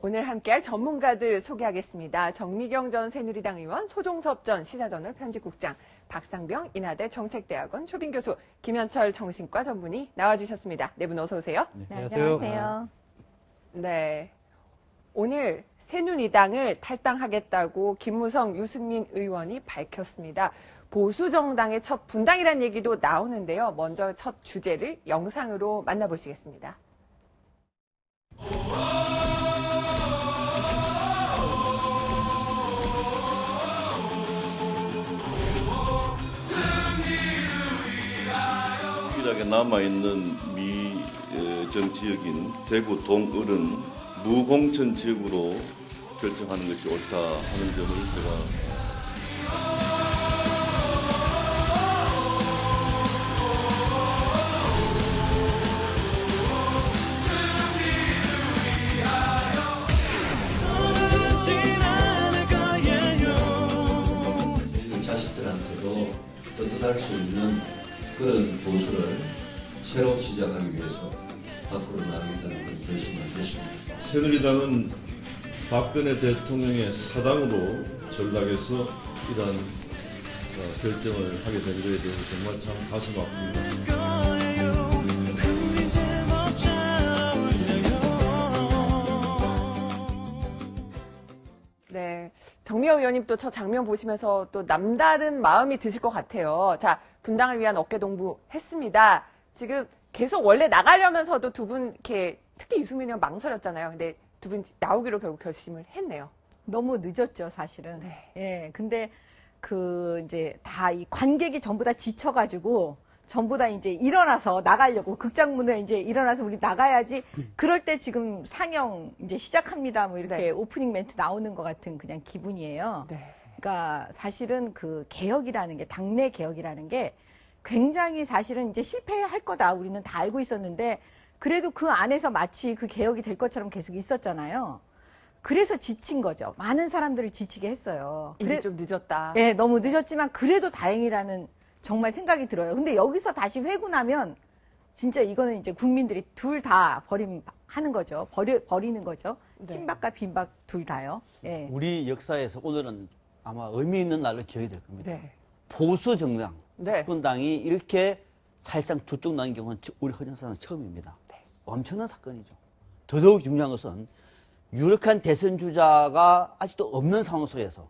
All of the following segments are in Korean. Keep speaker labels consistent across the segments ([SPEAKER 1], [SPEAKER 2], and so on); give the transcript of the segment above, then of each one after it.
[SPEAKER 1] 오늘 함께할 전문가들 소개하겠습니다. 정미경 전 새누리당 의원, 소종섭 전 시사저널 편집국장, 박상병 인하대 정책대학원 초빙 교수, 김현철 정신과 전문의 나와주셨습니다. 네 분 어서 오세요.
[SPEAKER 2] 네, 안녕하세요.
[SPEAKER 1] 네, 오늘 새누리당을 탈당하겠다고 김무성, 유승민 의원이 밝혔습니다. 보수 정당의 첫 분당이라는 얘기도 나오는데요. 먼저 첫 주제를 영상으로 만나보시겠습니다.
[SPEAKER 3] 유일하게 남아있는 미정지역인 대구 동을은 무공천 지역으로 결정하는 것이 옳다 하는 점을 제가
[SPEAKER 4] 자식들한테도 떳떳할 수 있는 그런 보수를 새로 시작하기 위해서 밖으로 나가겠다는 걸 결심을 했습니다.
[SPEAKER 3] 새누리당은 박근혜 대통령의 사당으로 전락해서 이러한 결정을 하게 된 것에 대해서 정말 참 가슴 아픕니다.
[SPEAKER 1] 네, 정미경 의원님 또 저 장면 보시면서 또 남다른 마음이 드실 것 같아요. 자, 분당을 위한 어깨동무 했습니다. 지금 계속 원래 나가려면서도 두 분 이렇게 특히 유승민 의원 망설였잖아요. 근데 두 분 나오기로 결국 결심을 했네요.
[SPEAKER 2] 너무 늦었죠, 사실은.
[SPEAKER 1] 네.
[SPEAKER 2] 예, 근데 이제 다 이 관객이 전부 다 지쳐가지고 전부 다 이제 일어나서 나가려고 극장문에 이제 일어나서 우리 나가야지. 그럴 때 지금 상영 이제 시작합니다. 뭐 이렇게
[SPEAKER 1] 네.
[SPEAKER 2] 오프닝 멘트 나오는 것 같은 그냥 기분이에요.
[SPEAKER 1] 네.
[SPEAKER 2] 그러니까 사실은 그 개혁이라는 게 당내 개혁이라는 게 굉장히 사실은 이제 실패할 거다 우리는 다 알고 있었는데 그래도 그 안에서 마치 그 개혁이 될 것처럼 계속 있었잖아요. 그래서 지친 거죠. 많은 사람들을 지치게 했어요.
[SPEAKER 1] 이제 좀 늦었다.
[SPEAKER 2] 네, 너무 늦었지만 그래도 다행이라는 정말 생각이 들어요. 근데 여기서 다시 회군하면 진짜 이거는 이제 국민들이 둘 다 버림하는 거죠. 버리는 거죠.
[SPEAKER 1] 네.
[SPEAKER 2] 친박과 빈박 둘 다요. 예.
[SPEAKER 5] 우리 역사에서 오늘은 아마 의미 있는 날로 기억이 될 겁니다.
[SPEAKER 1] 네.
[SPEAKER 5] 보수 정당,
[SPEAKER 1] 네.
[SPEAKER 5] 집권당이 이렇게 사실상 두 쪽 나는 경우는 우리 헌정사는 처음입니다.
[SPEAKER 1] 네.
[SPEAKER 5] 엄청난 사건이죠. 더더욱 중요한 것은 유력한 대선 주자가 아직도 없는 상황 속에서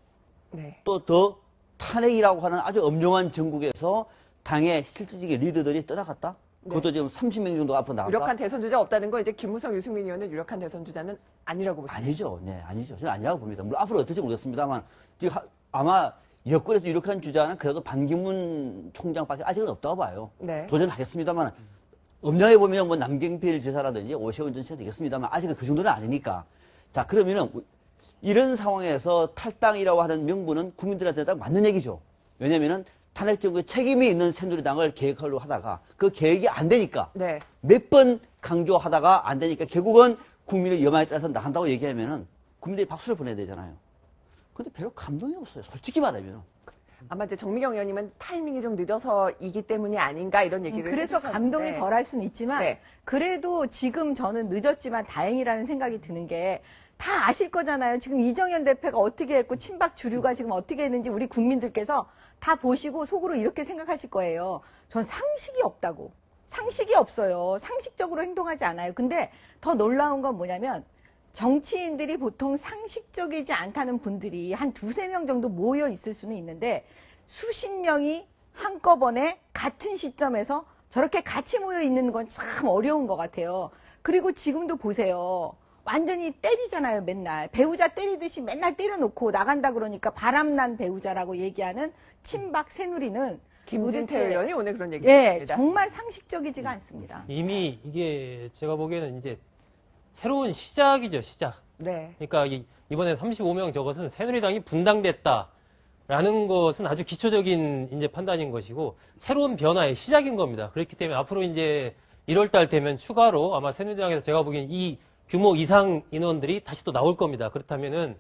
[SPEAKER 1] 네.
[SPEAKER 5] 또 더 탄핵이라고 하는 아주 엄중한 전국에서 당의 실질적인 리더들이 떠나갔다? 그것도 지금 30명 정도 앞으로 나갔다?
[SPEAKER 1] 유력한 대선 주자 없다는 건 이제 김무성, 유승민 의원은 유력한 대선 주자는 아니라고 보십니까?
[SPEAKER 5] 아니죠. 네, 아니죠. 저는 아니라고 봅니다. 물론 앞으로 어떨지 모르겠습니다만 지금 아마 여권에서 유력한 주자는 그래도 반기문 총장밖에 아직은 없다고 봐요.
[SPEAKER 1] 네.
[SPEAKER 5] 도전하겠습니다만 엄정해 보면 뭐 남경필 지사라든지 오세훈 전 시장 되겠습니다만 아직은 그 정도는 아니니까. 자, 그러면은 이런 상황에서 탈당이라고 하는 명분은 국민들한테 딱 맞는 얘기죠. 왜냐면은 탄핵 정부에 책임이 있는 새누리당을 계획하려고 하다가 그 계획이 안 되니까
[SPEAKER 1] 네.
[SPEAKER 5] 몇 번 강조하다가 안 되니까 결국은 국민의 여망에 따라서 나간다고 얘기하면은 국민들이 박수를 보내야 되잖아요. 근데 별로 감동이 없어요. 솔직히 말하면.
[SPEAKER 1] 아마 이제 정미경 의원님은 타이밍이 좀 늦어서이기 때문이 아닌가 이런 얘기를
[SPEAKER 2] 그래서
[SPEAKER 1] 해주셨는데.
[SPEAKER 2] 감동이 덜할 수는 있지만
[SPEAKER 1] 네.
[SPEAKER 2] 그래도 지금 저는 늦었지만 다행이라는 생각이 드는 게 다 아실 거잖아요. 지금 이정현 대표가 어떻게 했고 친박 주류가 지금 어떻게 했는지 우리 국민들께서 다 보시고 속으로 이렇게 생각하실 거예요. 전 상식이 없다고. 상식이 없어요. 상식적으로 행동하지 않아요. 근데 더 놀라운 건 뭐냐면 정치인들이 보통 상식적이지 않다는 분들이 한 두세 명 정도 모여 있을 수는 있는데 수십 명이 한꺼번에 같은 시점에서 저렇게 같이 모여 있는 건 참 어려운 것 같아요. 그리고 지금도 보세요. 완전히 때리잖아요, 맨날. 배우자 때리듯이 맨날 때려놓고 나간다 그러니까 바람난 배우자라고 얘기하는 친박 새누리는
[SPEAKER 1] 김진태 의원이 오늘 그런 얘기
[SPEAKER 2] 예,
[SPEAKER 1] 했습니다.
[SPEAKER 2] 정말 상식적이지가 않습니다.
[SPEAKER 6] 이미 이게 제가 보기에는 이제 새로운 시작이죠, 시작.
[SPEAKER 1] 네.
[SPEAKER 6] 그러니까 이번에 35명 저것은 새누리당이 분당됐다라는 것은 아주 기초적인 이제 판단인 것이고 새로운 변화의 시작인 겁니다. 그렇기 때문에 앞으로 이제 1월 달 되면 추가로 아마 새누리당에서 제가 보기엔 이 규모 이상 인원들이 다시 또 나올 겁니다. 그렇다면은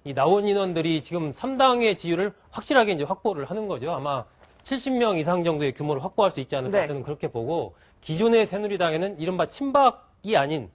[SPEAKER 6] 이 나온 인원들이 지금 3당의 지위를 확실하게 이제 확보를 하는 거죠. 아마 70명 이상 정도의 규모를 확보할 수 있지 않을까
[SPEAKER 1] 네.
[SPEAKER 6] 저는 그렇게 보고 기존의 새누리당에는 이른바 친박이 아닌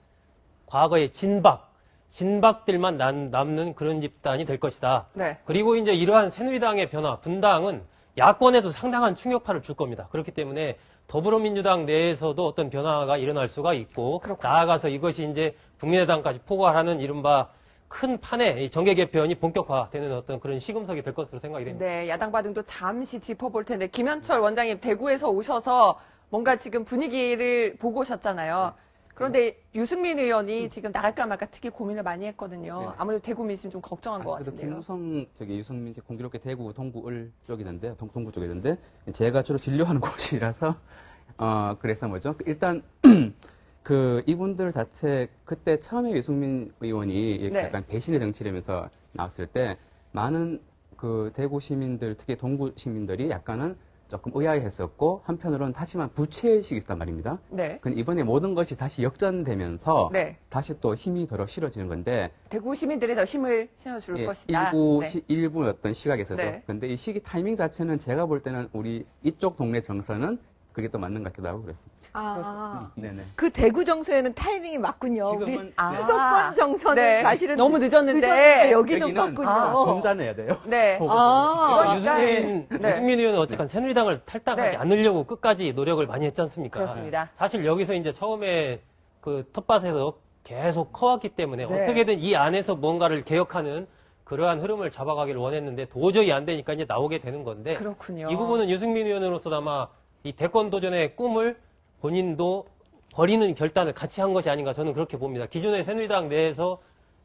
[SPEAKER 6] 과거의 진박 진박들만 남는 그런 집단이 될 것이다.
[SPEAKER 1] 네.
[SPEAKER 6] 그리고 이제 이러한 새누리당의 변화, 분당은 야권에도 상당한 충격파를 줄 겁니다. 그렇기 때문에 더불어민주당 내에서도 어떤 변화가 일어날 수가 있고
[SPEAKER 1] 그렇군요.
[SPEAKER 6] 나아가서 이것이 이제 국민의당까지 포괄하는 이른바 큰 판에 이 정계 개편이 본격화되는 어떤 그런 시금석이 될 것으로 생각이 됩니다.
[SPEAKER 1] 네, 야당 반응도 잠시 짚어볼 텐데 김현철 원장님 대구에서 오셔서 뭔가 지금 분위기를 보고 오셨잖아요. 그런데 유승민 의원이 지금 나갈까 말까 특히 고민을 많이 했거든요.
[SPEAKER 7] 네.
[SPEAKER 1] 아무래도 대구 민심 좀 걱정한 것
[SPEAKER 7] 그래도
[SPEAKER 1] 같은데요.
[SPEAKER 7] 김무성 유승민 공교롭게 대구 동구을 쪽이던데 동부 쪽이던데 제가 주로 진료하는 곳이라서 그래서 뭐죠? 일단 그 이분들 자체 그때 처음에 유승민 의원이 이렇게
[SPEAKER 1] 네.
[SPEAKER 7] 약간 배신의 정치라면서 나왔을 때 많은 그 대구 시민들 특히 동구 시민들이 약간은 조금 의아해했었고 한편으로는 하지만 부채의식이 있단 말입니다.
[SPEAKER 1] 네.
[SPEAKER 7] 근데 이번에 모든 것이 다시 역전되면서
[SPEAKER 1] 네.
[SPEAKER 7] 다시 또 힘이 더러 실어지는 건데
[SPEAKER 1] 대구 시민들이 더 힘을 실어줄
[SPEAKER 7] 예,
[SPEAKER 1] 것이다. 네.
[SPEAKER 7] 일부 어떤 시각에 있어서.
[SPEAKER 1] 네.
[SPEAKER 7] 근데 이 시기 타이밍 자체는 제가 볼 때는 우리 이쪽 동네 정서는 그게 또 맞는 것 같기도 하고 그랬습니다. 네네.
[SPEAKER 2] 그 대구 정서에는 타이밍이 맞군요. 우리
[SPEAKER 7] 지금은
[SPEAKER 2] 수도권 정서는
[SPEAKER 1] 네.
[SPEAKER 2] 사실은
[SPEAKER 1] 너무 늦었는데
[SPEAKER 2] 여기는 맞군요.
[SPEAKER 7] 점잖아야 돼요.
[SPEAKER 1] 네.
[SPEAKER 2] 아,
[SPEAKER 6] 유승민 의원은 어쨌든 새누리당을 탈당하지
[SPEAKER 1] 네.
[SPEAKER 6] 않으려고 끝까지 노력을 많이 했지 않습니까?
[SPEAKER 1] 그렇습니다.
[SPEAKER 6] 사실 여기서 이제 처음에 그 텃밭에서 계속 커왔기 때문에
[SPEAKER 1] 네.
[SPEAKER 6] 어떻게든 이 안에서 뭔가를 개혁하는 그러한 흐름을 잡아가기를 원했는데 도저히 안 되니까 이제 나오게 되는 건데
[SPEAKER 1] 그렇군요.
[SPEAKER 6] 이 부분은 유승민 의원으로서 아마 이 대권 도전의 꿈을 본인도 버리는 결단을 같이 한 것이 아닌가 저는 그렇게 봅니다. 기존의 새누리당 내에서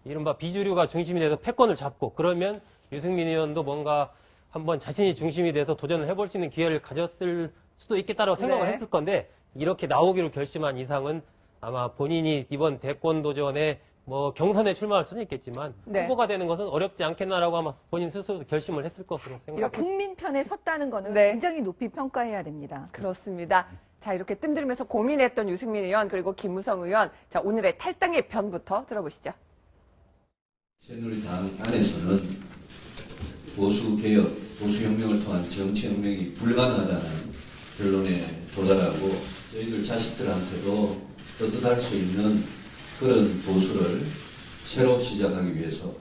[SPEAKER 6] 이른바 비주류가 중심이 돼서 패권을 잡고 그러면 유승민 의원도 뭔가 한번 자신이 중심이 돼서 도전을 해볼 수 있는 기회를 가졌을 수도 있겠다라고 생각을
[SPEAKER 1] 네.
[SPEAKER 6] 했을 건데 이렇게 나오기로 결심한 이상은 아마 본인이 이번 대권 도전에 뭐 경선에 출마할 수는 있겠지만
[SPEAKER 1] 네.
[SPEAKER 6] 후보가 되는 것은 어렵지 않겠나라고 아마 본인 스스로 결심을 했을 것으로
[SPEAKER 2] 이거
[SPEAKER 6] 생각합니다.
[SPEAKER 2] 국민 편에 섰다는 거는
[SPEAKER 1] 네.
[SPEAKER 2] 굉장히 높이 평가해야 됩니다.
[SPEAKER 1] 그렇습니다. 자, 이렇게 뜸들면서 고민했던 유승민 의원 그리고 김무성 의원. 자, 오늘의 탈당의 편부터 들어보시죠.
[SPEAKER 4] 새누리당 안에서는 보수개혁, 보수혁명을 통한 정치혁명이 불가능하다는 결론에 도달하고 저희들 자식들한테도 떳떳할 수 있는 그런 보수를 새로 시작하기 위해서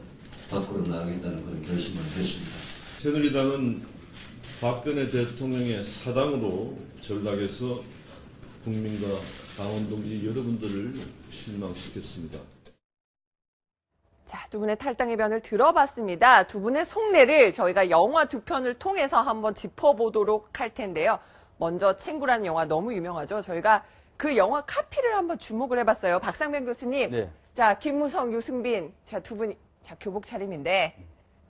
[SPEAKER 4] 밖으로 나가겠다는 그런 결심을 했습니다.
[SPEAKER 3] 새누리당은 박근혜 대통령의 사당으로 전락해서 국민과 당원 동지 여러분들을 실망시켰습니다.
[SPEAKER 1] 자, 두 분의 탈당의 변을 들어봤습니다. 두 분의 속내를 저희가 영화 두 편을 통해서 한번 짚어보도록 할 텐데요. 먼저 친구라는 영화 너무 유명하죠. 저희가 그 영화 카피를 한번 주목을 해봤어요. 박상면 교수님.
[SPEAKER 5] 네.
[SPEAKER 1] 자, 김무성, 유승민. 자, 두 분이, 자, 교복 차림인데.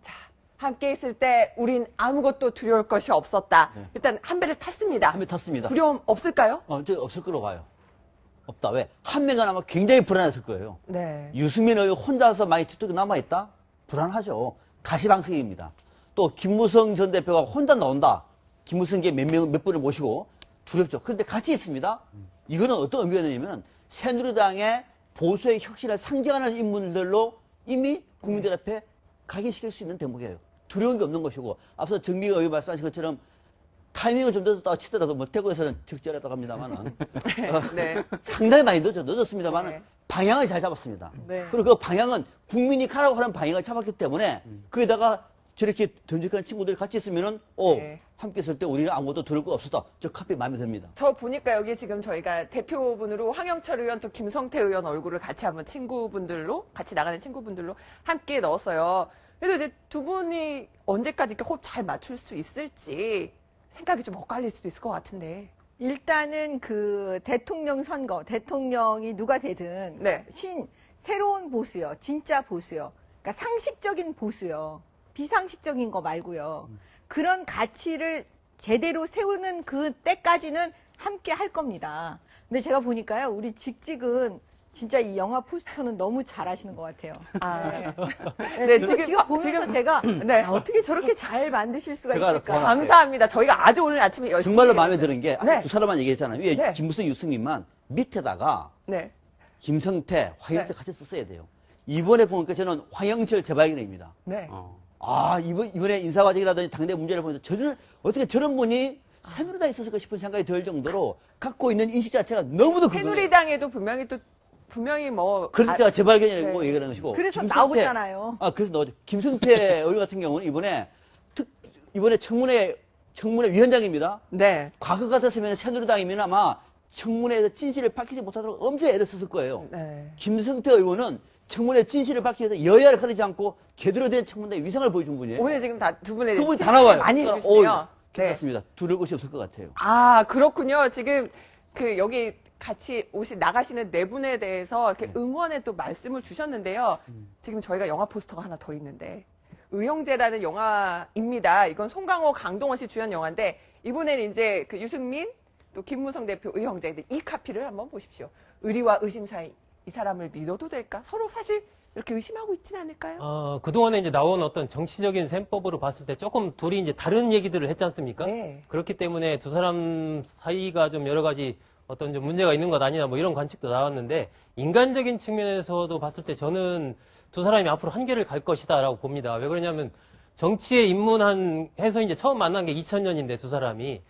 [SPEAKER 1] 자, 함께 있을 때 우린 아무것도 두려울 것이 없었다.
[SPEAKER 5] 네.
[SPEAKER 1] 일단 한 배를 탔습니다.
[SPEAKER 5] 한 명 탔습니다.
[SPEAKER 1] 두려움 없을까요?
[SPEAKER 5] 저 없을 거로 봐요. 없다. 왜? 한 명은 아마 굉장히 불안했을 거예요.
[SPEAKER 1] 네.
[SPEAKER 5] 유승민 의원 혼자서 많이 뒤쪽에 남아있다? 불안하죠. 가시방석입니다. 또 김무성 전 대표가 혼자 나온다. 김무성계 몇 분을 모시고 두렵죠. 그런데 같이 있습니다. 이거는 어떤 의미가 있냐면 새누리당의 보수의 혁신을 상징하는 인물들로 이미 국민들 앞에 각인시킬 수 있는 대목이에요. 두려운 게 없는 것이고 앞서 정미가 의원 말씀하신 것처럼 타이밍을 좀 늦었다고 치더라도 뭐 대구에서는 적절했다고 합니다만은
[SPEAKER 1] 네.
[SPEAKER 5] 상당히 많이 늦었습니다만은
[SPEAKER 1] 네.
[SPEAKER 5] 방향을 잘 잡았습니다.
[SPEAKER 2] 네.
[SPEAKER 5] 그리고 그 방향은 국민이 가라고 하는 방향을 잡았기 때문에 거기다가 저렇게 듬직한 친구들이 같이 있으면은
[SPEAKER 1] 네.
[SPEAKER 5] 함께 있을 때 우리는 아무것도 두려울 거 없었다. 저 카피 마음에 듭니다.
[SPEAKER 1] 저 보니까 여기 지금 저희가 대표분으로 황영철 의원 또 김성태 의원 얼굴을 같이 한번 친구분들로 같이 나가는 친구분들로 함께 넣었어요. 그래서 이제 두 분이 언제까지 이렇게 호흡 잘 맞출 수 있을지 생각이 좀 엇갈릴 수도 있을 것 같은데.
[SPEAKER 2] 일단은 그 대통령 선거, 대통령이 누가 되든
[SPEAKER 1] 네.
[SPEAKER 2] 새로운 보수요, 진짜 보수요. 그러니까 상식적인 보수요, 비상식적인 거 말고요. 그런 가치를 제대로 세우는 그 때까지는 함께 할 겁니다. 근데 제가 보니까요, 우리 직직은 진짜 이 영화 포스터는 너무 잘하시는 것 같아요.
[SPEAKER 1] 아.
[SPEAKER 2] 네, 지금 보면서 제가
[SPEAKER 1] 네.
[SPEAKER 2] 어떻게 저렇게 잘 만드실 수가
[SPEAKER 5] 제가
[SPEAKER 2] 있을까?
[SPEAKER 5] 보나-
[SPEAKER 1] 감사합니다. 저희가 아주 오늘 아침에 열심히
[SPEAKER 5] 정말로 마음에
[SPEAKER 1] 했어요.
[SPEAKER 5] 드는 게
[SPEAKER 1] 네.
[SPEAKER 5] 두 사람만 얘기했잖아요. 위에
[SPEAKER 1] 네.
[SPEAKER 5] 김무성, 유승민만 밑에다가
[SPEAKER 1] 네.
[SPEAKER 5] 김성태, 화영철
[SPEAKER 1] 네.
[SPEAKER 5] 같이 썼어야 돼요. 이번에 보니까 저는 화영철 재발견입니다.
[SPEAKER 1] 네.
[SPEAKER 5] 이번에 인사과정이라든지 당내 문제를 보면서 어떻게 저런 분이 새누리당에 있었을까 싶은 생각이 들 정도로 갖고 있는 인식 자체가 너무도 그분이에요.
[SPEAKER 1] 새누리당에도 분명히 또 분명히 뭐
[SPEAKER 5] 그러니까 재발견이라고
[SPEAKER 1] 네.
[SPEAKER 5] 얘기하는 것이고.
[SPEAKER 2] 그래서
[SPEAKER 5] 김성태-
[SPEAKER 2] 나오잖아요.
[SPEAKER 5] 그래서 나오죠. 김성태 의원 같은 경우는 이번에 청문회 위원장입니다.
[SPEAKER 1] 네.
[SPEAKER 5] 과거 같았으면 새누리당이면 아마 청문회에서 진실을 밝히지 못하도록 엄청 애를 썼을 거예요.
[SPEAKER 1] 네.
[SPEAKER 5] 김성태 의원은 청문회 진실을 밝히기 위해서 여야를 가리지 않고 제대로 된 청문회 위상을 보여준 분이에요.
[SPEAKER 1] 오늘 지금 두 분의
[SPEAKER 5] 그분이 다 나와요.
[SPEAKER 1] 많이
[SPEAKER 5] 그러니까,
[SPEAKER 1] 주시네요. 네.
[SPEAKER 5] 괜찮습니다. 두를 곳이 없을 것 같아요.
[SPEAKER 1] 아, 그렇군요. 지금 여기 같이 나가시는 네 분에 대해서 이렇게 응원의 또 말씀을 주셨는데요. 지금 저희가 영화 포스터가 하나 더 있는데 의형제라는 영화입니다. 이건 송강호, 강동원 씨 주연 영화인데 이번에는 이제 그 유승민 또 김무성 대표 의형제. 이 카피를 한번 보십시오. 의리와 의심 사이 이 사람을 믿어도 될까? 서로 사실 이렇게 의심하고 있진 않을까요?
[SPEAKER 6] 그동안에 이제 나온 어떤 정치적인 셈법으로 봤을 때 조금 둘이 이제 다른 얘기들을 했지 않습니까?
[SPEAKER 1] 네.
[SPEAKER 6] 그렇기 때문에 두 사람 사이가 좀 여러 가지 어떤 좀 문제가 있는 것 아니냐 뭐 이런 관측도 나왔는데 인간적인 측면에서도 봤을 때 저는 두 사람이 앞으로 한계를 갈 것이다라고 봅니다. 왜 그러냐면 정치에 입문해서 이제 처음 만난 게 2000년인데 두 사람이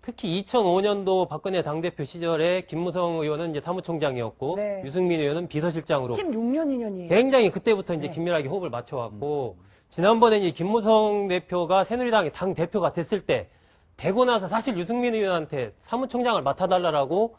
[SPEAKER 6] 특히 2005년도 박근혜 당대표 시절에 김무성 의원은 이제 사무총장이었고
[SPEAKER 1] 네.
[SPEAKER 6] 유승민 의원은 비서실장으로
[SPEAKER 1] 16년 인연이에요.
[SPEAKER 6] 굉장히 그때부터 이제
[SPEAKER 1] 네.
[SPEAKER 6] 긴밀하게 호흡을 맞춰왔고 지난번에 이제 김무성 대표가 새누리당의 당 대표가 됐을 때 되고 나서 사실 유승민 의원한테 사무총장을 맡아달라고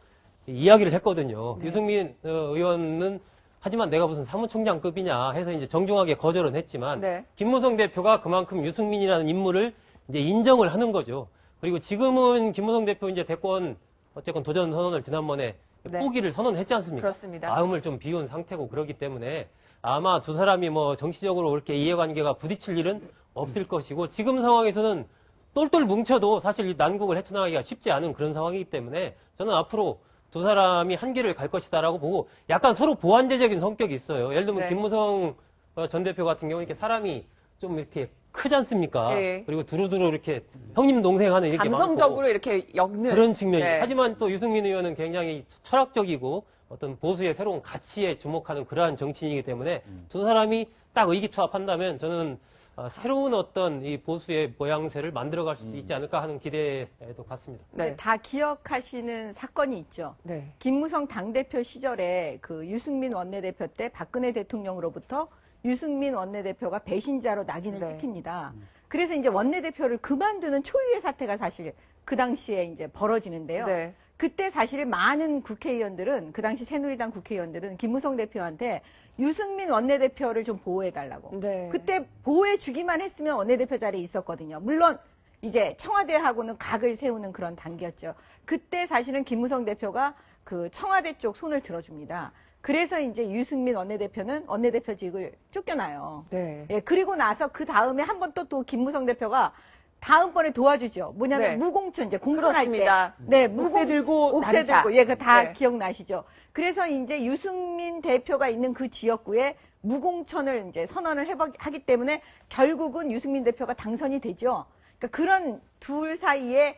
[SPEAKER 6] 이야기를 했거든요.
[SPEAKER 1] 네.
[SPEAKER 6] 유승민 의원은 하지만 내가 무슨 사무총장급이냐 해서 이제 정중하게 거절은 했지만
[SPEAKER 1] 네.
[SPEAKER 6] 김무성 대표가 그만큼 유승민이라는 인물을 이제 인정을 하는 거죠. 그리고 지금은 김무성 대표 이제 대권 어쨌건 도전 선언을 지난번에
[SPEAKER 1] 네.
[SPEAKER 6] 포기를 선언했지 않습니까?
[SPEAKER 1] 그렇습니다.
[SPEAKER 6] 마음을 좀 비운 상태고 그러기 때문에 아마 두 사람이 뭐 정치적으로 그렇게 이해관계가 부딪힐 일은 없을 것이고 지금 상황에서는 똘똘 뭉쳐도 사실 이 난국을 헤쳐나가기가 쉽지 않은 그런 상황이기 때문에 저는 앞으로 두 사람이 한길을 갈 것이다라고 보고 약간 서로 보완제적인 성격이 있어요. 예를 들면
[SPEAKER 1] 네.
[SPEAKER 6] 김무성 전 대표 같은 경우는 이렇게 사람이 좀 이렇게 크지 않습니까?
[SPEAKER 1] 네.
[SPEAKER 6] 그리고 두루두루 이렇게 형님 동생 하는 이렇게
[SPEAKER 1] 감성적으로
[SPEAKER 6] 많고
[SPEAKER 1] 이렇게 엮는
[SPEAKER 6] 그런 측면이.
[SPEAKER 1] 네.
[SPEAKER 6] 하지만 또 유승민 의원은 굉장히 철학적이고 어떤 보수의 새로운 가치에 주목하는 그러한 정치인이기 때문에 두 사람이 딱 의기투합한다면 저는 새로운 어떤 이 보수의 모양새를 만들어갈 수도 있지 않을까 하는 기대도 갖습니다.
[SPEAKER 1] 네.
[SPEAKER 2] 다 기억하시는 사건이 있죠.
[SPEAKER 1] 네.
[SPEAKER 2] 김무성 당대표 시절에 그 유승민 원내대표 때 박근혜 대통령으로부터 유승민 원내대표가 배신자로 낙인을
[SPEAKER 1] 네.
[SPEAKER 2] 찍힙니다. 그래서 이제 원내대표를 그만두는 초유의 사태가 사실 그 당시에 이제 벌어지는데요.
[SPEAKER 1] 네.
[SPEAKER 2] 그때 사실 많은 국회의원들은 그 당시 새누리당 국회의원들은 김무성 대표한테 유승민 원내대표를 좀 보호해달라고.
[SPEAKER 1] 네.
[SPEAKER 2] 그때 보호해주기만 했으면 원내대표 자리에 있었거든요. 물론 이제 청와대하고는 각을 세우는 그런 단계였죠. 그때 사실은 김무성 대표가 그 청와대 쪽 손을 들어줍니다. 그래서 이제 유승민 원내대표는 원내대표직을 쫓겨나요.
[SPEAKER 1] 네.
[SPEAKER 2] 예, 그리고 나서 그 다음에 한 번 또 김무성 대표가 다음번에 도와주죠. 뭐냐면
[SPEAKER 1] 네.
[SPEAKER 2] 무공천 이제 공천할 때.
[SPEAKER 1] 그렇습니다.
[SPEAKER 2] 네,
[SPEAKER 1] 옥새 들고
[SPEAKER 2] 옥새
[SPEAKER 1] 나르샤.
[SPEAKER 2] 들고. 예, 그 다
[SPEAKER 1] 네.
[SPEAKER 2] 기억나시죠? 그래서 이제 유승민 대표가 있는 그 지역구에 무공천을 이제 선언을 하기 때문에 결국은 유승민 대표가 당선이 되죠. 그러니까 그런 둘 사이에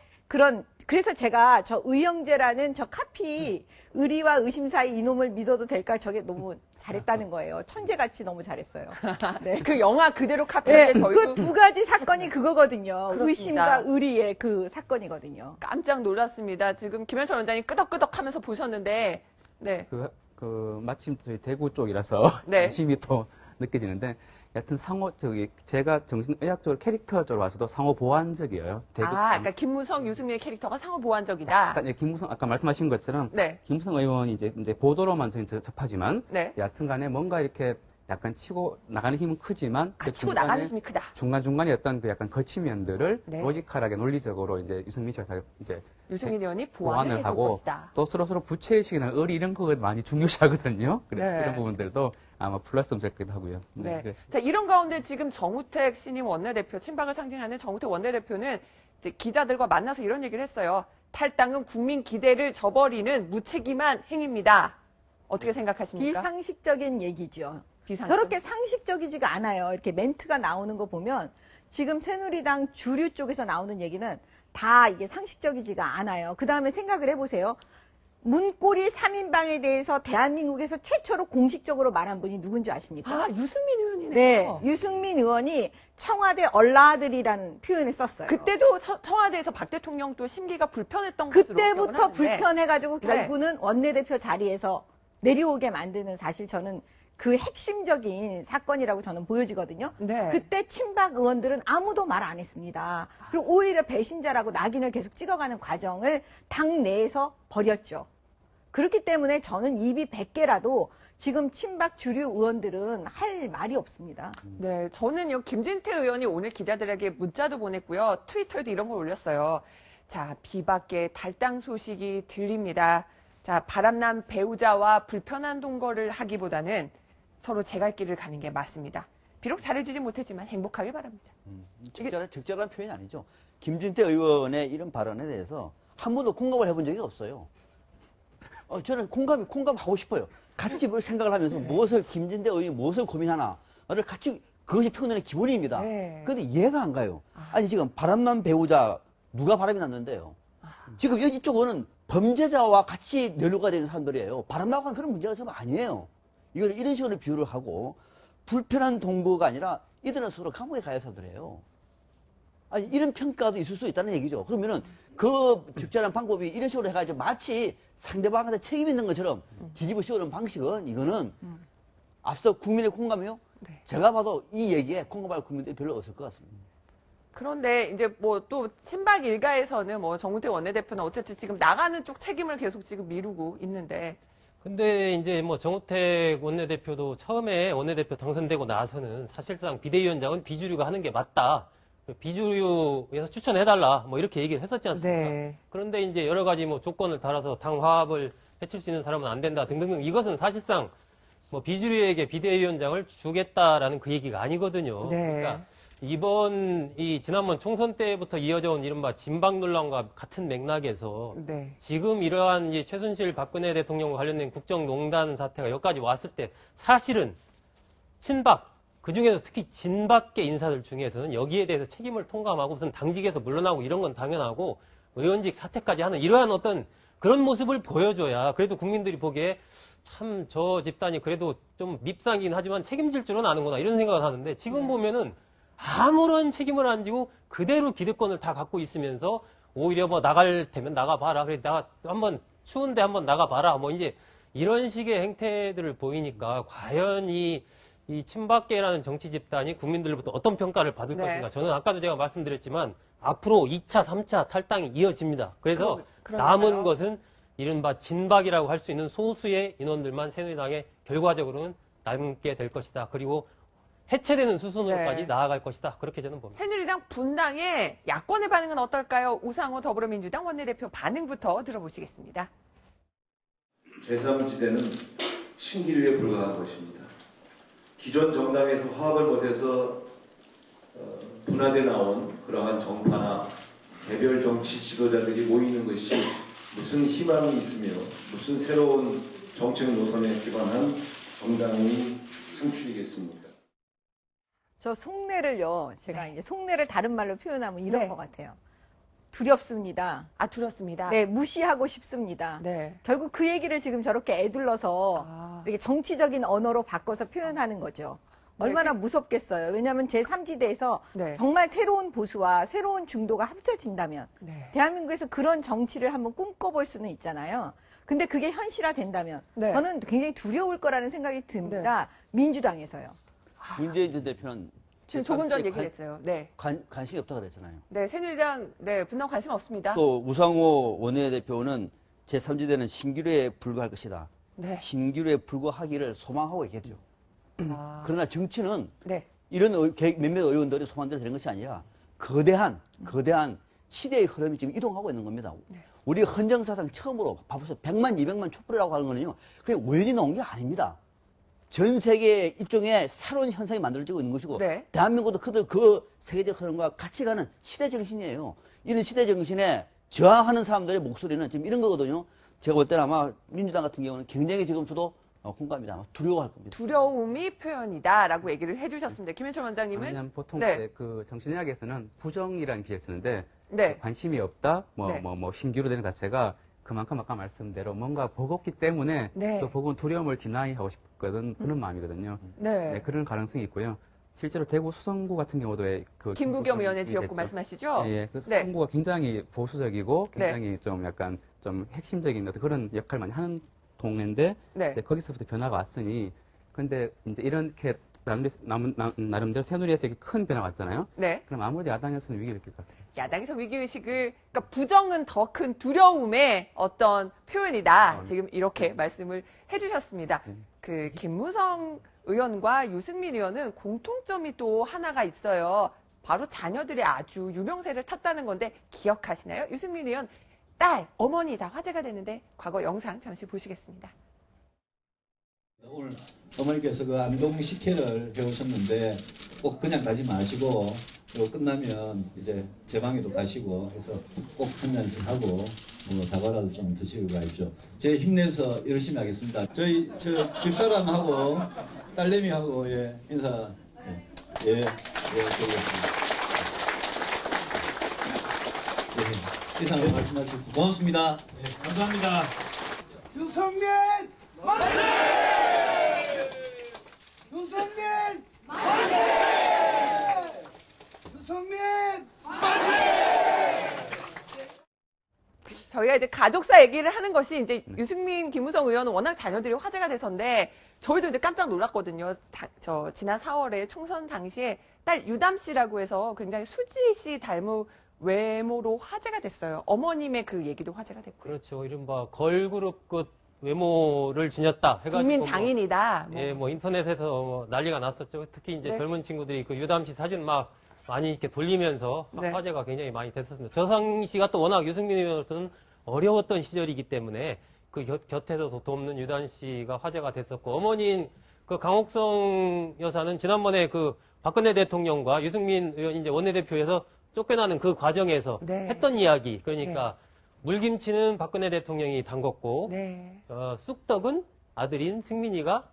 [SPEAKER 2] 그래서 제가 저 의형제라는 저 카피 의리와 의심 사이 이놈을 믿어도 될까 저게 너무 잘했다는 거예요. 천재같이 너무 잘했어요. 네.
[SPEAKER 1] 그 영화 그대로 카피할
[SPEAKER 2] 네,
[SPEAKER 1] 때 저희도
[SPEAKER 2] 그 두 가지 사건이 그거거든요.
[SPEAKER 1] 그렇습니다.
[SPEAKER 2] 의심과 의리의 그 사건이거든요.
[SPEAKER 1] 깜짝 놀랐습니다. 지금 김현철 원장님 끄덕끄덕하면서 보셨는데, 네,
[SPEAKER 7] 마침 저희 대구 쪽이라서
[SPEAKER 1] 네.
[SPEAKER 7] 심이 또 느껴지는데, 여튼 제가 정신의학적으로 캐릭터적으로 봐서도 상호 보완적이에요.
[SPEAKER 1] 그러니까 김무성, 유승민의 캐릭터가 상호 보완적이다.
[SPEAKER 7] 약간 김무성 아까 말씀하신 것처럼
[SPEAKER 1] 네,
[SPEAKER 7] 김무성 의원이 이제 보도로만 저희 접하지만
[SPEAKER 1] 네.
[SPEAKER 7] 여하튼간에 뭔가 이렇게 약간 치고 나가는 힘은 크지만 그
[SPEAKER 1] 치고 나가는 힘이 크다.
[SPEAKER 7] 중간중간에 어떤 그 약간 거친 면들을
[SPEAKER 1] 네.
[SPEAKER 7] 로지컬하게 논리적으로 이제 유승민 씨가 이제
[SPEAKER 1] 유승민 의원이 보완을 해줄
[SPEAKER 7] 하고
[SPEAKER 1] 것이다.
[SPEAKER 7] 또 서로 부채의식이나 의리 이런 거 많이 중요시하거든요. 그래서
[SPEAKER 1] 네.
[SPEAKER 7] 그런 부분들도 아마 플러스면 될 거기도 하고요.
[SPEAKER 1] 네.
[SPEAKER 7] 그래서
[SPEAKER 1] 자, 이런 가운데 지금 정우택 신임 원내대표, 친박을 상징하는 정우택 원내대표는 이제 기자들과 만나서 이런 얘기를 했어요. 탈당은 국민 기대를 저버리는 무책임한 행위입니다. 어떻게 생각하십니까?
[SPEAKER 2] 비상식적인 얘기죠.
[SPEAKER 1] 비상.
[SPEAKER 2] 저렇게 상식적이지가 않아요. 이렇게 멘트가 나오는 거 보면 지금 새누리당 주류 쪽에서 나오는 얘기는 다 이게 상식적이지가 않아요. 그 다음에 생각을 해보세요. 문고리 3인방에 대해서 대한민국에서 최초로 공식적으로 말한 분이 누군지 아십니까?
[SPEAKER 1] 유승민 의원이네요.
[SPEAKER 2] 네, 유승민 의원이 청와대 얼라들이라는 표현을 썼어요.
[SPEAKER 1] 그때도 청와대에서 박 대통령 또 심기가 불편했던 것으로 기억을
[SPEAKER 2] 그때부터
[SPEAKER 1] 하는데.
[SPEAKER 2] 불편해가지고
[SPEAKER 1] 네.
[SPEAKER 2] 결국은 원내대표 자리에서 내려오게 만드는 사실 저는 그 핵심적인 사건이라고 저는 보여지거든요.
[SPEAKER 1] 네.
[SPEAKER 2] 그때 친박 의원들은 아무도 말 안 했습니다. 그리고 오히려 배신자라고 낙인을 계속 찍어가는 과정을 당 내에서 벌였죠. 그렇기 때문에 저는 입이 100개라도 지금 친박 주류 의원들은 할 말이 없습니다.
[SPEAKER 1] 네, 저는요, 김진태 의원이 오늘 기자들에게 문자도 보냈고요. 트위터에도 이런 걸 올렸어요. 자, 비박계 탈당 소식이 들립니다. 자, 바람난 배우자와 불편한 동거를 하기보다는 서로 제 갈 길을 가는 게 맞습니다. 비록 잘해주지 못했지만 행복하길 바랍니다.
[SPEAKER 5] 적절한 표현이 아니죠. 김진태 의원의 이런 발언에 대해서 한 번도 공감을 해본 적이 없어요. 저는 공감하고 싶어요. 같이 뭘 생각을 하면서 김진태 의원이 무엇을 고민하나를 같이, 그것이 평론의 기본입니다.
[SPEAKER 1] 네.
[SPEAKER 5] 그런데 이해가 안 가요. 아니, 지금 바람난 배우자, 누가 바람이 났는데요? 지금 이쪽은 범죄자와 같이 연루가 되는 사람들이에요. 바람나고 하는 그런 문제가 좀 아니에요. 이걸 이런 식으로 비유를 하고, 불편한 동거가 아니라 이들은 서로 감옥에 가야 할 사람들이에요. 아니, 이런 평가도 있을 수 있다는 얘기죠. 그러면은 그 적절한 방법이 이런 식으로 해가지고 마치 상대방한테 책임 있는 것처럼 뒤집어 씌우는 방식은 이거는 앞서 국민의 공감이요?
[SPEAKER 1] 네.
[SPEAKER 5] 제가 봐도 이 얘기에 공감할 국민들이 별로 없을 것 같습니다.
[SPEAKER 1] 그런데 이제 뭐 또 친박 일가에서는 뭐 정우택 원내대표는 어쨌든 지금 나가는 쪽 책임을 계속 지금 미루고 있는데.
[SPEAKER 6] 근데 이제 뭐 정우택 원내대표도 처음에 원내대표 당선되고 나서는 사실상 비대위원장은 비주류가 하는 게 맞다. 비주류에서 추천해달라. 뭐 이렇게 얘기를 했었지 않습니까?
[SPEAKER 1] 네.
[SPEAKER 6] 그런데 이제 여러 가지 뭐 조건을 달아서 당 화합을 해칠 수 있는 사람은 안 된다 등등등. 이것은 사실상 뭐 비주류에게 비대위원장을 주겠다라는 그 얘기가 아니거든요.
[SPEAKER 1] 네.
[SPEAKER 6] 그러니까 지난번 총선 때부터 이어져 온 이른바 진박 논란과 같은 맥락에서
[SPEAKER 1] 네.
[SPEAKER 6] 지금 이러한 이제 최순실 박근혜 대통령과 관련된 국정농단 사태가 여기까지 왔을 때 사실은 친박, 그중에서 특히 진박계 인사들 중에서는 여기에 대해서 책임을 통감하고 무슨 당직에서 물러나고 이런 건 당연하고 의원직 사퇴까지 하는 이러한 어떤 그런 모습을 보여줘야 그래도 국민들이 보기에 참 저 집단이 그래도 좀 밉상이긴 하지만 책임질 줄은 아는구나 이런 생각을 하는데 지금 보면은 아무런 책임을 안 지고 그대로 기득권을 다 갖고 있으면서 오히려 뭐 나갈 테면 나가봐라. 그래, 한번 추운데 한번 나가봐라. 뭐 이제 이런 식의 행태들을 보이니까 과연 이 친박계라는 정치 집단이 국민들로부터 어떤 평가를 받을
[SPEAKER 1] 네.
[SPEAKER 6] 것인가. 저는 아까도 제가 말씀드렸지만 앞으로 2차, 3차 탈당이 이어집니다. 그래서
[SPEAKER 1] 그러니까요.
[SPEAKER 6] 남은 것은 이른바 진박이라고 할 수 있는 소수의 인원들만 새누리당에 결과적으로는 남게 될 것이다. 그리고 해체되는 수순으로까지
[SPEAKER 1] 네.
[SPEAKER 6] 나아갈 것이다. 그렇게 저는 봅니다.
[SPEAKER 1] 새누리당 분당의 야권의 반응은 어떨까요? 우상호 더불어민주당 원내대표 반응부터 들어보시겠습니다.
[SPEAKER 8] 제3지대는 신기류에 불과한 것입니다. 기존 정당에서 화합을 못해서 분화돼 나온 그러한 정파나 개별 정치 지도자들이 모이는 것이 무슨 희망이 있으며 무슨 새로운 정책 노선에 기반한 정당의 창출이겠습니까?
[SPEAKER 2] 저 속내를요, 제가 이제 속내를 다른 말로 표현하면 이런
[SPEAKER 1] 네.
[SPEAKER 2] 것 같아요. 두렵습니다.
[SPEAKER 1] 아, 들었습니다.
[SPEAKER 2] 네, 무시하고 싶습니다.
[SPEAKER 1] 네.
[SPEAKER 2] 결국 그 얘기를 지금 저렇게 애둘러서
[SPEAKER 1] 아.
[SPEAKER 2] 이렇게 정치적인 언어로 바꿔서 표현하는 거죠. 얼마나 무섭겠어요. 왜냐하면 제3지대에서
[SPEAKER 1] 네.
[SPEAKER 2] 정말 새로운 보수와 새로운 중도가 합쳐진다면
[SPEAKER 1] 네.
[SPEAKER 2] 대한민국에서 그런 정치를 한번 꿈꿔볼 수는 있잖아요. 근데 그게 현실화된다면
[SPEAKER 1] 네.
[SPEAKER 2] 저는 굉장히 두려울 거라는 생각이 듭니다. 민주당에서요.
[SPEAKER 5] 문재인 전 대표는
[SPEAKER 1] 지금 조금 전 얘기했어요. 네.
[SPEAKER 5] 관심이 없다고 그랬잖아요.
[SPEAKER 1] 네, 새누리당, 네, 분당 관심 없습니다.
[SPEAKER 5] 또 우상호 원내대표는 제3지대는 신기류에 불과할 것이다.
[SPEAKER 1] 네.
[SPEAKER 5] 신기류에 불과하기를 소망하고 있겠죠.
[SPEAKER 1] 아.
[SPEAKER 5] 그러나 정치는
[SPEAKER 1] 네.
[SPEAKER 5] 이런 몇몇 의원들이 소망대로 되는 것이 아니라 거대한 시대의 흐름이 지금 이동하고 있는 겁니다.
[SPEAKER 1] 네.
[SPEAKER 5] 우리 헌정사상 처음으로 봐보세요. 100만, 200만 촛불이라고 하는 거는요. 그냥 우연히 나온 게 아닙니다. 전 세계 일종의 새로운 현상이 만들어지고 있는 것이고
[SPEAKER 1] 네.
[SPEAKER 5] 대한민국도 그 세계적 흐름과 같이 가는 시대 정신이에요. 이런 시대 정신에 저항하는 사람들의 목소리는 지금 이런 거거든요. 제가 볼 때는 아마 민주당 같은 경우는 굉장히 지금 저도 공감합니다. 아마 두려워할 겁니다.
[SPEAKER 1] 두려움이 표현이다라고 얘기를 해주셨습니다. 김현철 원장님은
[SPEAKER 7] 왜냐하면 보통
[SPEAKER 1] 네.
[SPEAKER 7] 그 정신의학에서는 부정이라는 비를 쓰는데
[SPEAKER 1] 네.
[SPEAKER 7] 관심이 없다,
[SPEAKER 1] 네.
[SPEAKER 7] 신기로 되는 자체가 그만큼 아까 말씀대로 뭔가 버겁기 때문에
[SPEAKER 1] 네.
[SPEAKER 7] 또 버거운 두려움을 디나이하고 싶거든 그런 마음이거든요.
[SPEAKER 1] 네.
[SPEAKER 7] 네, 그런 가능성이 있고요. 실제로 대구 수성구 같은 경우도 그
[SPEAKER 1] 김부겸 의원의
[SPEAKER 7] 됐죠.
[SPEAKER 1] 지역구 말씀하시죠?
[SPEAKER 7] 예, 그
[SPEAKER 1] 네.
[SPEAKER 7] 수성구가 굉장히 보수적이고
[SPEAKER 1] 네.
[SPEAKER 7] 굉장히 좀 약간 좀 핵심적인 어떤 그런 역할을 많이 하는 동네인데
[SPEAKER 1] 네.
[SPEAKER 7] 이제 거기서부터 변화가 왔으니 근데 이제 이렇게 나름대로 새누리에서 이렇게 큰 변화가 왔잖아요.
[SPEAKER 1] 네.
[SPEAKER 7] 그럼 아무래도 야당에서는 위기를 느낄 것 같아요.
[SPEAKER 1] 야당에서 위기의식을, 그러니까 부정은 더 큰 두려움의 어떤 표현이다. 지금 이렇게 말씀을 해주셨습니다. 그 김무성 의원과 유승민 의원은 공통점이 또 하나가 있어요. 바로 자녀들이 아주 유명세를 탔다는 건데 기억하시나요? 유승민 의원 딸, 어머니 다 화제가 되는데 과거 영상 잠시 보시겠습니다.
[SPEAKER 9] 오늘 어머니께서 그 안동 식혜를 배우셨는데 꼭 그냥 가지 마시고 이거 끝나면 이제 제 방에도 가시고 해서 꼭 한 잔씩 하고 다과라도 좀 드시고 가야죠. 제가 힘내서 열심히 하겠습니다. 저희 저 집사람하고 딸내미하고 예 인사 드리겠습니다. 예, 이상으로 말씀하시고 고맙습니다.
[SPEAKER 10] 네, 감사합니다.
[SPEAKER 11] 유승민 만세! 유승민 만세! 유승민
[SPEAKER 1] 저희가 이제 가족사 얘기를 하는 것이 이제 유승민, 김무성 의원은 워낙 자녀들이 화제가 돼서인데 저희도 이제 깜짝 놀랐거든요. 저 지난 4월에 총선 당시에 딸 유담 씨라고 해서 굉장히 수지 씨 닮은 외모로 화제가 됐어요. 어머님의 그 얘기도 화제가 됐고요.
[SPEAKER 6] 그렇죠. 이른바 걸그룹급 외모를 지녔다 해가지고
[SPEAKER 1] 국민 장인이다.
[SPEAKER 6] 예, 뭐 인터넷에서 뭐 난리가 났었죠. 특히 이제
[SPEAKER 1] 네.
[SPEAKER 6] 젊은 친구들이 그 유담 씨 사진 막 많이 이렇게 돌리면서
[SPEAKER 1] 네.
[SPEAKER 6] 화제가 굉장히 많이 됐었습니다. 저 당시가 또 워낙 유승민 의원으로서는 어려웠던 시절이기 때문에 그 곁에서 돕는 유담 씨가 화제가 됐었고, 어머니인 그 강옥성 여사는 지난번에 그 박근혜 대통령과 유승민 의원 이제 원내대표에서 쫓겨나는 그 과정에서
[SPEAKER 1] 네.
[SPEAKER 6] 했던 이야기. 그러니까 물김치는 박근혜 대통령이 담궜고
[SPEAKER 1] 네.
[SPEAKER 6] 쑥떡은 아들인 승민이가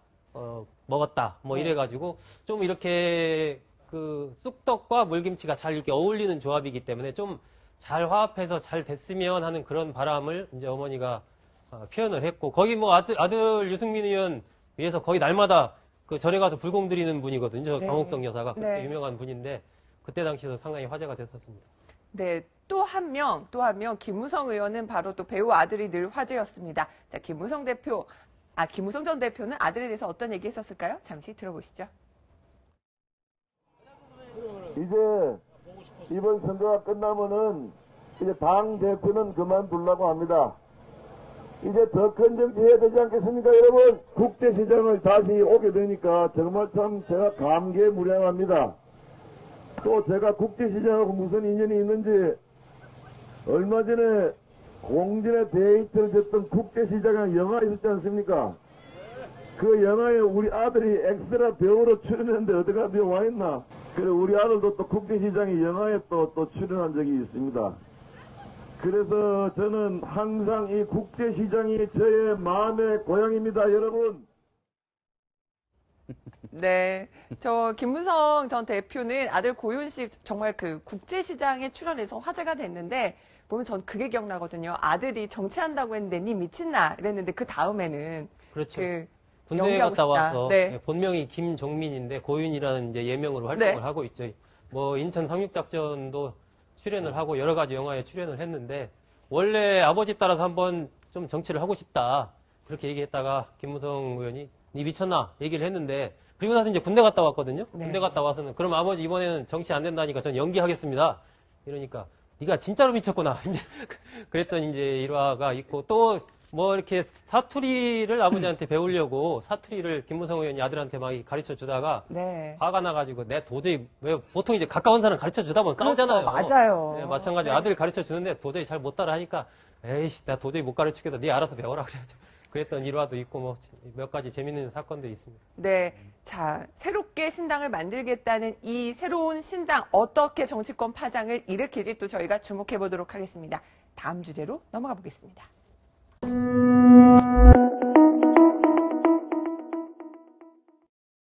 [SPEAKER 6] 먹었다. 뭐
[SPEAKER 1] 네.
[SPEAKER 6] 이래가지고 좀 이렇게 그 쑥떡과 물김치가 잘 이렇게 어울리는 조합이기 때문에 좀 잘 화합해서 잘 됐으면 하는 그런 바람을 이제 어머니가 표현을 했고, 거기 뭐 아들 유승민 의원 위해서 거의 날마다 그 절에 가서 불공 드리는 분이거든요.
[SPEAKER 1] 네.
[SPEAKER 6] 강옥성 여사가 그때
[SPEAKER 1] 네.
[SPEAKER 6] 유명한 분인데 그때 당시에도 상당히 화제가 됐었습니다.
[SPEAKER 1] 네, 또 한 명, 김무성 의원은 바로 또 배우 아들이 늘 화제였습니다. 자, 김무성 전 대표는 아들에 대해서 어떤 얘기 했었을까요? 잠시 들어보시죠.
[SPEAKER 12] 이제 이번 선거가 끝나면은 이제 당 대표는 그만두려고 합니다. 이제 더 큰 정치 해야 되지 않겠습니까, 여러분? 국제시장을 다시 오게 되니까 정말 참 제가 감개무량합니다. 또 제가 국제시장하고 무슨 인연이 있는지 얼마 전에 공진의 데이트를 줬던 국제시장에 영화 있었지 않습니까? 그 영화에 우리 아들이 엑스트라 배우로 출연했는데 어디가 비어 와 있나? 그래 우리 아들도 또 국제시장의 영화에 또 출연한 적이 있습니다. 그래서 저는 항상 이 국제시장이 저의 마음의 고향입니다, 여러분.
[SPEAKER 1] 네, 저 김무성 전 대표는 아들 고윤 씨 정말 그 국제시장에 출연해서 화제가 됐는데 보면 전 그게 기억나거든요. 아들이 정치한다고 했는데 니 미친나 이랬는데 그 다음에는
[SPEAKER 6] 그렇죠.
[SPEAKER 1] 그
[SPEAKER 6] 군대에
[SPEAKER 1] 연기하고
[SPEAKER 6] 갔다
[SPEAKER 1] 싶다.
[SPEAKER 6] 와서
[SPEAKER 1] 네.
[SPEAKER 6] 본명이 김종민인데 고윤이라는 이제 예명으로 활동을
[SPEAKER 1] 네.
[SPEAKER 6] 하고 있죠. 뭐 인천 상륙작전도 출연을 하고 여러 가지 영화에 출연을 했는데 원래 아버지 따라서 한번 좀 정치를 하고 싶다 그렇게 얘기했다가 김무성 의원이 니 미쳤나 얘기를 했는데 그리고 나서 이제 군대 갔다 왔거든요.
[SPEAKER 1] 네.
[SPEAKER 6] 군대 갔다 와서는 그럼 아버지 이번에는 정치 안 된다니까 전 연기하겠습니다. 이러니까 네가 진짜로 미쳤구나. 이제 그랬던 이제 일화가 있고 또 뭐 이렇게 사투리를 아버지한테 배우려고 사투리를 김무성 의원이 아들한테 막 가르쳐 주다가
[SPEAKER 1] 네.
[SPEAKER 6] 화가 나가지고 내 도저히 왜 보통 이제 가까운 사람 가르쳐 주다 보면 싸우잖아요.
[SPEAKER 1] 그렇죠. 맞아요.
[SPEAKER 6] 네, 마찬가지로
[SPEAKER 1] 네.
[SPEAKER 6] 아들 가르쳐 주는데 도저히 잘 못 따라 하니까 에이씨 나 도저히 못 가르치겠다. 네 알아서 배워라 그래야죠. 그랬던 일화도 있고 뭐 몇 가지 재밌는 사건들이 있습니다.
[SPEAKER 1] 네, 자 새롭게 신당을 만들겠다는 이 새로운 신당 어떻게 정치권 파장을 일으킬지 또 저희가 주목해 보도록 하겠습니다. 다음 주제로 넘어가 보겠습니다.